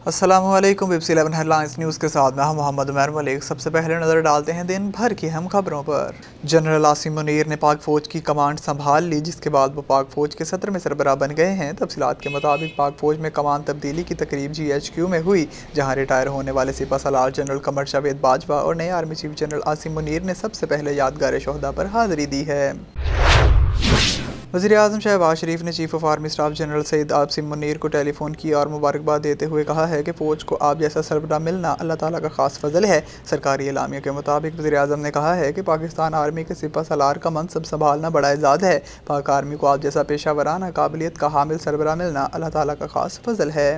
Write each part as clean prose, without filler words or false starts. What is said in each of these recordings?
अस्सलामु अलैकुम। BBC 11 headlines news के साथ मैं हूं मोहम्मद उमर मलिक। सबसे पहले नज़र डालते हैं दिन भर की अहम खबरों पर। जनरल आसिम मुनीर ने पाक फ़ौज की कमांड संभाल ली, जिसके बाद वो पाक फ़ौज के 17वें सरबराह बन गए हैं। तफसीलात के मुताबिक पाक फ़ौज में कमान तब्दीली की तकरीब GHQ में हुई, जहाँ रिटायर होने वाले सिपह सलार जनरल कमर जावेद बाजवा और नए army chief general Asim Munir ने सबसे पहले यादगार शोहदा पर हाज़िरी दी है। वज़ीर-ए-आज़म शहबाज शरीफ ने chief of army staff general Saeed Asim Munir को टेलीफोन किया और मुबारकबाद देते हुए कहा है कि फ़ौज को आप जैसा सरबराह मिलना अल्लाह ताला का ख़ास फजल है। सरकारी एलामिया के मुताबिक वज़ीर-ए-आज़म ने कहा है कि पाकिस्तान आर्मी के सिपह सलार का मनसब संभालना बड़ा एजाज़ है। पाक आर्मी को आप जैसा पेशा वराना काबिलियत का हामिल सरबराह मिलना अल्लाह ताला का ख़ास फजल है।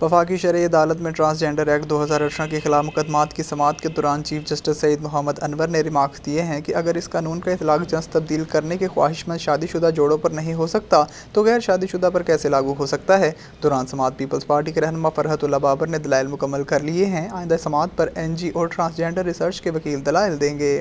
वफाकी शरई अदालत में ट्रांसजेंडर एक्ट 2018 के खिलाफ मुकदमात की समाअत के दौरान चीफ जस्टिस सईद मोहम्मद अनवर ने रिमार्क्स दिए हैं कि अगर इस कानून का इतलाक़ जंस तब्दील करने के ख्वाहिशमंद शादीशुदा जोड़ों पर नहीं हो सकता तो गैर शादीशुदा पर कैसे लागू हो सकता है। दौरान समाअत पीपल्स पार्टी के रहनुमा फरहत उल्लाह बाबर ने दलाइल मुकम्मल कर लिए हैं। आइंदा समाअत पर NG और ट्रांसजेंडर रिसर्च के वकील दलाइल देंगे।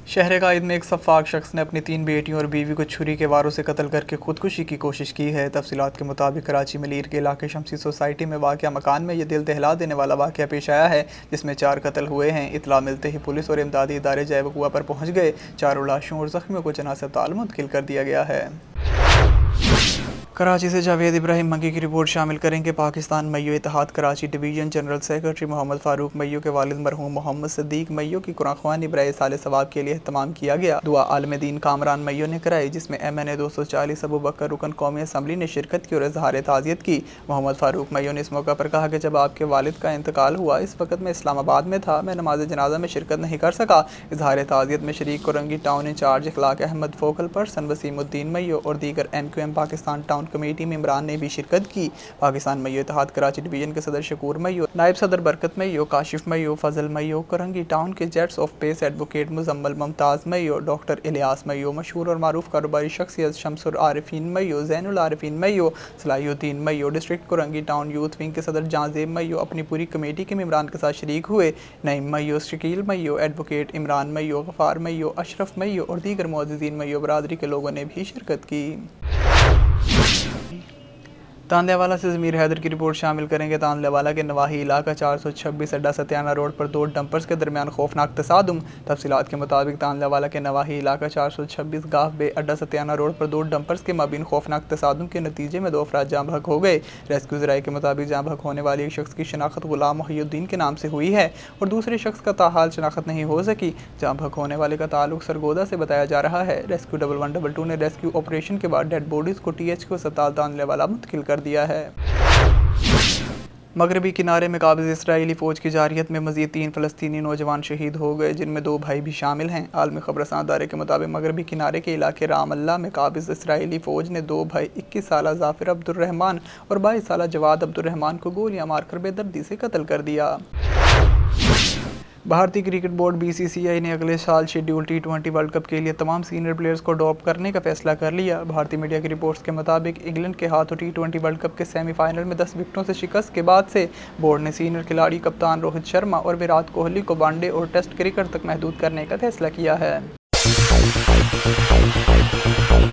शहर कायद में एक सफ़ाक शख्स ने अपनी 3 बेटियों और बीवी को छुरी के वारों से कत्ल करके खुदकुशी की कोशिश की है। तफसीलात के मुताबिक कराची में लीर के इलाके शमसी सोसाइटी में वाक़या मकान में यह दिल दहला देने वाला वाक़या पेश आया है, जिसमें 4 कत्ल हुए हैं। इतला मिलते ही पुलिस और इमदादी इदारे जय वक़ुआ पर पहुँच गए। 4 लाशों और ज़ख्मियों को जनाज़ा अस्पताल मुंतकिल कर दिया गया है। कराची से जावेद इब्राहिम मंगी की रिपोर्ट शामिल करेंगे। पाकिस्तान मय्यो इत्तेहाद Karachi division general secretary Mohammad Farooq Mayo के वालिद मरहूम मोहम्मद सदीक मय्यो की कुरान ख़वानी बराए साले सवाब के लिए एहतमाम किया गया। दुआ आलम दीन कामरान मय्यो ने कराई, जिसमें MNA 240 अबू बकर रुकन कौमी असम्बली ने शिरकत की और इजहार ताज़ियत की। मोहम्मद फ़ारूक मय्यो ने इस मौका पर कहा कि जब आपके वालिद का इंतकाल हुआ, इस वक्त मैं इस्लामाबाद में था, मैं नमाज जनाजा में शिरकत नहीं कर सका। इजहार ताज़ियत में शरीक Korangi town incharge Ikhlaq Ahmed, focal person Waseemuddin Mayo और दीगर MQM पाकिस्तान टाउन कमेटी मेंबरान ने भी शिरकत की। पाकिस्तान मय्यो इत्तेहाद कराची डिवीजन के सदर शकूर मय्यो, नायब सदर बरकत मय्यो, काशिफ मय्यो, फजल मय्यो, कोरंगी टाउन के जेट्स ऑफ पेस एडवोकेट मुजम्मल मुमताज़ मय्यो, डॉक्टर इलियास मय्यो, मशहूर और मारूफ कारोबारी शख्सियत Shamsur Arifeen Mayo, Zainul Arifeen Mayo, Salahuddin Mayo, district Korangi town youth wing के सदर जाज़ेब मय्यो अपनी पूरी कमेटी के मेंबरान के साथ शरीक हुए। नईम मय्यो, शकील मय्यो, एडवोकेट इमरान मय्यो, गफ़ार मय्यो, अशरफ मय्यो और दीगर मुअज़्ज़िज़ीन मय्यो बरादरी के लोगों ने भी शिरकत की। तांदलेवाला से ज़मीर हैदर की रिपोर्ट शामिल करेंगे। तांदलेवाला के नवाही इलाका 426 अड्डा सत्याना रोड पर 2 डंपर्स के दरमियान खौफनाक तसादुम। तफसीलात के मुताबिक तांदलेवाला के नवाही इलाका 426 गाफ बे अड्डा सत्याना रोड पर 2 डंपर्स के माबीन खौफनाक तसादुम के नतीजे में 2 अफराद जाँ बहक हो गए। रेस्क्यू ज़राए के मुताबिक जाँ बहक होने वाले एक शख्स की शनाख्त गुलाम मोहिउद्दीन के नाम से हुई है और दूसरे शख्स का ताहाल शनाख्त नहीं हो सकी। जाँ बहक होने वाले का ताल्लुक सरगोदा से बताया जा रहा है। रेस्क्यू 1122 ने रेस्क्यू ऑपरेशन के बाद डेड बॉडीज़ को THQ अस्पताल तांदलेवाला मुंतकिल कर दिया है। मगरबी किनारे में काबिज़ इसराइली फ़ौज की जारियत में मज़ीद 3 फ़लस्तीनी नौजवान शहीद हो गए, जिनमें 2 भाई भी शामिल हैं। आलमी ख़बरसां अदारे के मुताबिक मगरबी किनारे के इलाके राम अल्लाह में काबिज़ इसराइली फ़ौज ने 2 भाई 21 साला ज़ाफ़िर अब्दुर्रहमान और 22 साला जवाद अब्दुर्रहमान को गोलियां मारकर बेदर्दी से कत्ल कर दिया। भारतीय क्रिकेट बोर्ड BCCI ने अगले साल शेड्यूल T20 वर्ल्ड कप के लिए तमाम सीनियर प्लेयर्स को ड्रॉप करने का फैसला कर लिया। भारतीय मीडिया की रिपोर्ट्स के मुताबिक इंग्लैंड के हाथों T20 वर्ल्ड कप के सेमीफाइनल में 10 विकेटों से शिकस्त के बाद से बोर्ड ने सीनियर खिलाड़ी कप्तान रोहित शर्मा और विराट कोहली को वनडे और टेस्ट क्रिकेट तक महदूद करने का फैसला किया है।